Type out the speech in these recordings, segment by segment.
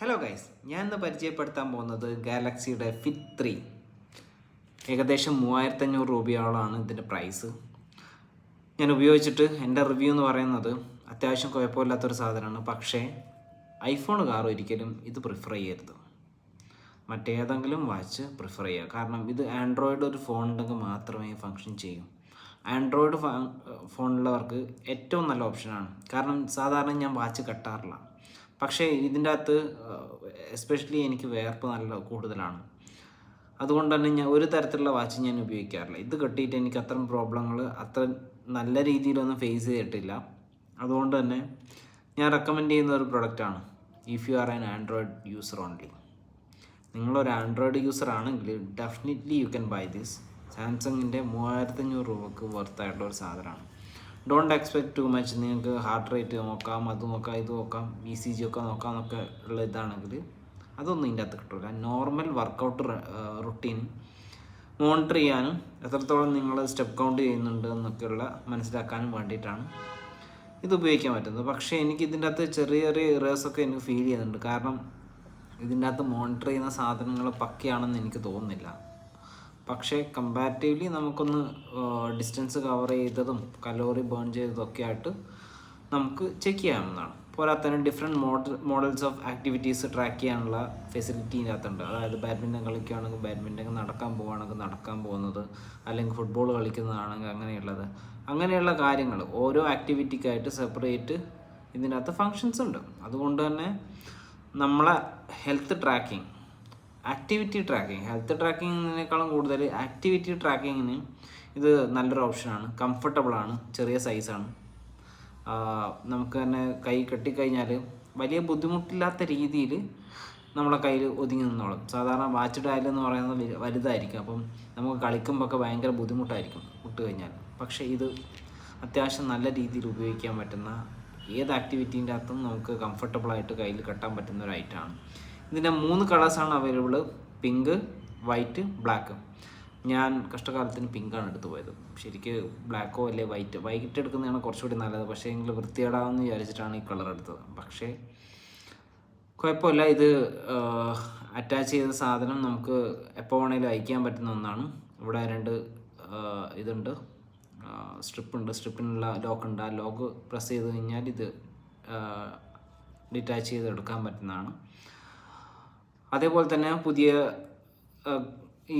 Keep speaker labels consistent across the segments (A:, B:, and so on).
A: Hello guys, ഞാൻ ഇന്ന് പരിചയപ്പെടുത്താൻ പോകുന്നത് ഗാലക്സിയുടെ ഫിറ്റ് 3. ഏകദേശം 3500 രൂപയോളമാണ് ഇതിൻ്റെ പ്രൈസ്. ഞാൻ ഉപയോഗിച്ചിട്ട് എൻ്റെ റിവ്യൂ എന്ന് പറയുന്നത് അത്യാവശ്യം കുഴപ്പമില്ലാത്തൊരു സാധനമാണ്. പക്ഷേ ഐഫോണുകാർ ഒരിക്കലും ഇത് പ്രിഫർ ചെയ്യരുത്. മറ്റേതെങ്കിലും വാച്ച് പ്രിഫർ ചെയ്യുക. കാരണം ഇത് ആൻഡ്രോയിഡ് ഒരു ഫോൺ ഉണ്ടെങ്കിൽ മാത്രമേ ഫങ്ഷൻ ചെയ്യൂ. ആൻഡ്രോയിഡ് ഫോണുള്ളവർക്ക് ഏറ്റവും നല്ല ഓപ്ഷനാണ്. കാരണം സാധാരണ ഞാൻ വാച്ച് കെട്ടാറില്ല. പക്ഷേ ഇതിൻ്റെ അകത്ത് എസ്പെഷ്യലി എനിക്ക് വേർപ്പ് നല്ല കൂടുതലാണ്. അതുകൊണ്ട് തന്നെ ഞാൻ ഒരു തരത്തിലുള്ള വാച്ച് ഞാൻ ഉപയോഗിക്കാറില്ല. ഇത് കെട്ടിയിട്ട് എനിക്ക് അത്തരം പ്രോബ്ലങ്ങൾ അത്ര നല്ല രീതിയിലൊന്നും ഫേസ് ചെയ്തിട്ടില്ല. അതുകൊണ്ട് തന്നെ ഞാൻ റെക്കമെൻഡ് ചെയ്യുന്ന ഒരു പ്രൊഡക്റ്റാണ്. If you are an Android user only. നിങ്ങളൊരു ആൻഡ്രോയിഡ് യൂസർ ആണെങ്കിൽ definitely you can buy this. സാംസങ്ങിൻ്റെ 3500 രൂപക്ക് വർത്തായിട്ടുള്ള ഒരു സാധനമാണ്. Don't expect too much. നിങ്ങൾക്ക് ഹാർട്ട് റേറ്റ് നോക്കാം, അത് നോക്കാം, ഇത് നോക്കാം, ECG ഒക്കെ നോക്കാം എന്നൊക്കെ ഉള്ള ഇതാണെങ്കിൽ അതൊന്നും ഇതിൻ്റെ അകത്ത് കിട്ടില്ല. നോർമൽ വർക്കൗട്ട് റുട്ടീൻ മോണിറ്റർ ചെയ്യാനും എത്രത്തോളം നിങ്ങൾ സ്റ്റെപ്പ് കൗണ്ട് ചെയ്യുന്നുണ്ട് എന്നൊക്കെയുള്ള മനസ്സിലാക്കാനും വേണ്ടിയിട്ടാണ് ഇത് ഉപയോഗിക്കാൻ പറ്റുന്നത്. പക്ഷേ എനിക്ക് ഇതിൻ്റെ അകത്ത് ചെറിയ ചെറിയ എറേഴ്സൊക്കെ എനിക്ക് ഫീൽ ചെയ്യുന്നുണ്ട്. കാരണം ഇതിൻ്റെ അകത്ത് മോണിറ്റർ ചെയ്യുന്ന സാധനങ്ങൾ പക്കയാണെന്ന് എനിക്ക് തോന്നുന്നില്ല. പക്ഷേ കമ്പാരിറ്റീവ്ലി നമുക്കൊന്ന് ഡിസ്റ്റൻസ് കവർ ചെയ്തതും കലോറി ബേൺ ചെയ്തതൊക്കെ ആയിട്ട് നമുക്ക് ചെക്ക് ചെയ്യാവുന്നതാണ്. പോരാത്തന്നെ different models of activities track ചെയ്യാനുള്ള ഫെസിലിറ്റി ഇതിനകത്തുണ്ട്. അതായത് ബാഡ്മിൻ്റൺ കളിക്കുകയാണെങ്കിൽ ബാഡ്മിൻ്റൺ, നടക്കാൻ പോവുകയാണെങ്കിൽ നടക്കാൻ പോകുന്നത്, അല്ലെങ്കിൽ ഫുട്ബോൾ കളിക്കുന്നതാണെങ്കിൽ അങ്ങനെയുള്ള കാര്യങ്ങൾ ഓരോ ആക്ടിവിറ്റിക്കായിട്ട് സെപ്പറേറ്റ് ഇതിനകത്ത് ഫങ്ഷൻസ് ഉണ്ട്. അതുകൊണ്ട് തന്നെ നമ്മളെ ഹെൽത്ത് ട്രാക്കിങ്ങിനേക്കാളും കൂടുതൽ ആക്ടിവിറ്റി ട്രാക്കിങ്ങിന് ഇത് നല്ലൊരു ഓപ്ഷനാണ്. കംഫർട്ടബിളാണ്, ചെറിയ സൈസാണ്. നമുക്ക് തന്നെ കൈ കെട്ടിക്കഴിഞ്ഞാൽ വലിയ ബുദ്ധിമുട്ടില്ലാത്ത രീതിയിൽ നമ്മളെ കയ്യിൽ ഒതുങ്ങി നിന്നോളും. സാധാരണ വാച്ച് ഡയൽ എന്ന് പറയുന്നത് വലുതായിരിക്കും. അപ്പം നമുക്ക് കളിക്കുമ്പോൾ ഒക്കെ ഭയങ്കര ബുദ്ധിമുട്ടായിരിക്കും ഇട്ട് കഴിഞ്ഞാൽ. പക്ഷേ ഇത് അത്യാവശ്യം നല്ല രീതിയിൽ ഉപയോഗിക്കാൻ പറ്റുന്ന, ഏത് ആക്ടിവിറ്റീൻ്റെ അകത്തും നമുക്ക് കംഫർട്ടബിളായിട്ട് കയ്യിൽ കെട്ടാൻ പറ്റുന്ന ഒരു ഐറ്റമാണ്. ഇതിൻ്റെ 3 കളേഴ്സാണ് അവൈലബിൾ: പിങ്ക്, വൈറ്റ്, ബ്ലാക്ക്. ഞാൻ കഷ്ടകാലത്തിന് പിങ്കാണ് എടുത്തു പോയത്. ശരിക്ക് ബ്ലാക്കോ അല്ലെ വൈറ്റ് എടുക്കുന്നതാണ് കുറച്ചുകൂടി നല്ലത്. പക്ഷേ എങ്കിൽ വൃത്തികേടാവെന്ന് വിചാരിച്ചിട്ടാണ് ഈ കളർ എടുത്തത്. പക്ഷേ കുഴപ്പമില്ല. ഇത് അറ്റാച്ച് ചെയ്ത സാധനം നമുക്ക് എപ്പോൾ വേണമെങ്കിലും അയക്കാൻ പറ്റുന്ന ഒന്നാണ്. ഇവിടെ 2 ഇതുണ്ട്, സ്ട്രിപ്പുണ്ട്. സ്ട്രിപ്പിനുള്ള ലോക്കുണ്ട്. ആ ലോക്ക് പ്രസ് ചെയ്ത് കഴിഞ്ഞാൽ ഇത് ഡിറ്റാച്ച് ചെയ്ത് എടുക്കാൻ പറ്റുന്നതാണ്. അതേപോലെ തന്നെ പുതിയ ഈ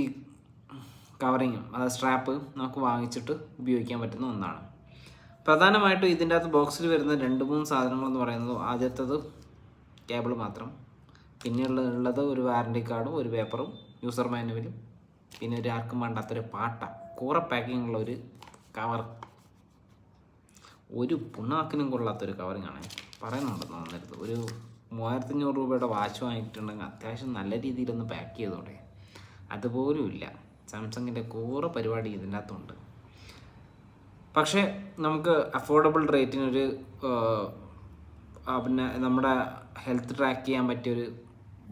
A: കവറിങ്ങും, അതായത് സ്ട്രാപ്പ് നമുക്ക് വാങ്ങിച്ചിട്ട് ഉപയോഗിക്കാൻ പറ്റുന്ന ഒന്നാണ്. പ്രധാനമായിട്ടും ഇതിൻ്റെ അകത്ത് ബോക്സിൽ വരുന്ന 2-3 സാധനങ്ങളെന്ന് പറയുന്നത്, ആദ്യത്തേത് കേബിൾ മാത്രം, പിന്നെയുള്ളത് ഒരു വാറണ്ടി കാർഡും ഒരു പേപ്പറും യൂസർ മാനുവലും, പിന്നെ ഒരു ആർക്കും വേണ്ടാത്തൊരു കൂറ പാക്കിങ്ങുള്ള ഒരു കവർ. ഒരു പുണ്ണാക്കിനും കൊള്ളാത്തൊരു കവറിങ്ങാണ്. പറയുന്നുണ്ടെന്ന് വന്നിരുന്നത്. ഒരു 3500 രൂപയുടെ വാച്ച് വാങ്ങിയിട്ടുണ്ടെങ്കിൽ അത്യാവശ്യം നല്ല രീതിയിലൊന്ന് പാക്ക് ചെയ്തോടെ. അതുപോലും ഇല്ല. സാംസങ്ങിൻ്റെ കൂറ പരിപാടി ഇതിൻ്റെ അകത്തുണ്ട്. പക്ഷേ നമുക്ക് അഫോർഡബിൾ റേറ്റിനൊരു പിന്നെ നമ്മുടെ ഹെൽത്ത് ട്രാക്ക് ചെയ്യാൻ പറ്റിയൊരു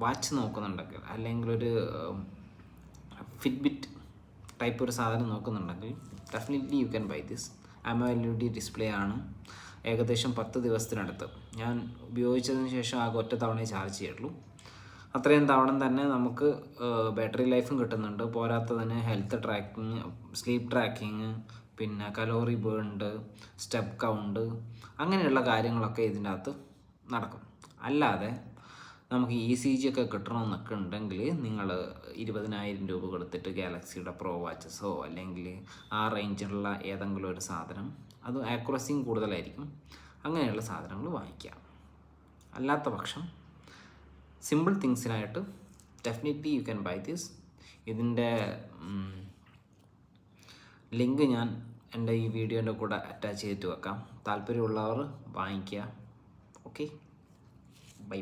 A: വാച്ച് നോക്കുന്നുണ്ടെങ്കിൽ, അല്ലെങ്കിൽ ഒരു ഫിറ്റ്ബിറ്റ് ടൈപ്പ് ഒരു സാധനം നോക്കുന്നുണ്ടെങ്കിൽ definitely you can buy this. AMOLED display ആണ്. ഏകദേശം 10 ദിവസത്തിനടുത്ത്. ഞാൻ ഉപയോഗിച്ചതിന് ശേഷം ആകെ ഒറ്റ തവണയെ ചാർജ് ചെയ്യുള്ളൂ. അത്രയും തവണ തന്നെ നമുക്ക് ബാറ്ററി ലൈഫും കിട്ടുന്നുണ്ട്. പോരാത്തതിന് ഹെൽത്ത് ട്രാക്കിങ്, സ്ലീപ്പ് ട്രാക്കിങ്, പിന്നെ കലോറി ബേൺഡ്, സ്റ്റെപ്പ് കൗണ്ട്, അങ്ങനെയുള്ള കാര്യങ്ങളൊക്കെ ഇതിൻ്റെ അകത്ത് നടക്കും. അല്ലാതെ നമുക്ക് ECG ഒക്കെ കിട്ടണമെന്നൊക്കെ ഉണ്ടെങ്കിൽ നിങ്ങൾ 20,000 രൂപ കൊടുത്തിട്ട് ഗാലക്സിയുടെ പ്രോ വാച്ചസോ അല്ലെങ്കിൽ ആ റേഞ്ചിലുള്ള ഏതെങ്കിലും ഒരു സാധനം, അത് ആക്യുറസിയും കൂടുതലായിരിക്കും, അങ്ങനെയുള്ള സാധനങ്ങൾ വാങ്ങിക്കാം. അല്ലാത്ത പക്ഷം സിമ്പിൾ തിങ്സിനായിട്ട് definitely you can buy this. ഇതിൻ്റെ ലിങ്ക് ഞാൻ എൻ്റെ ഈ വീഡിയോൻ്റെ കൂടെ അറ്റാച്ച് ചെയ്തിട്ട് വെക്കാം. താല്പര്യമുള്ളവർ വാങ്ങിക്കുക. Okay, by.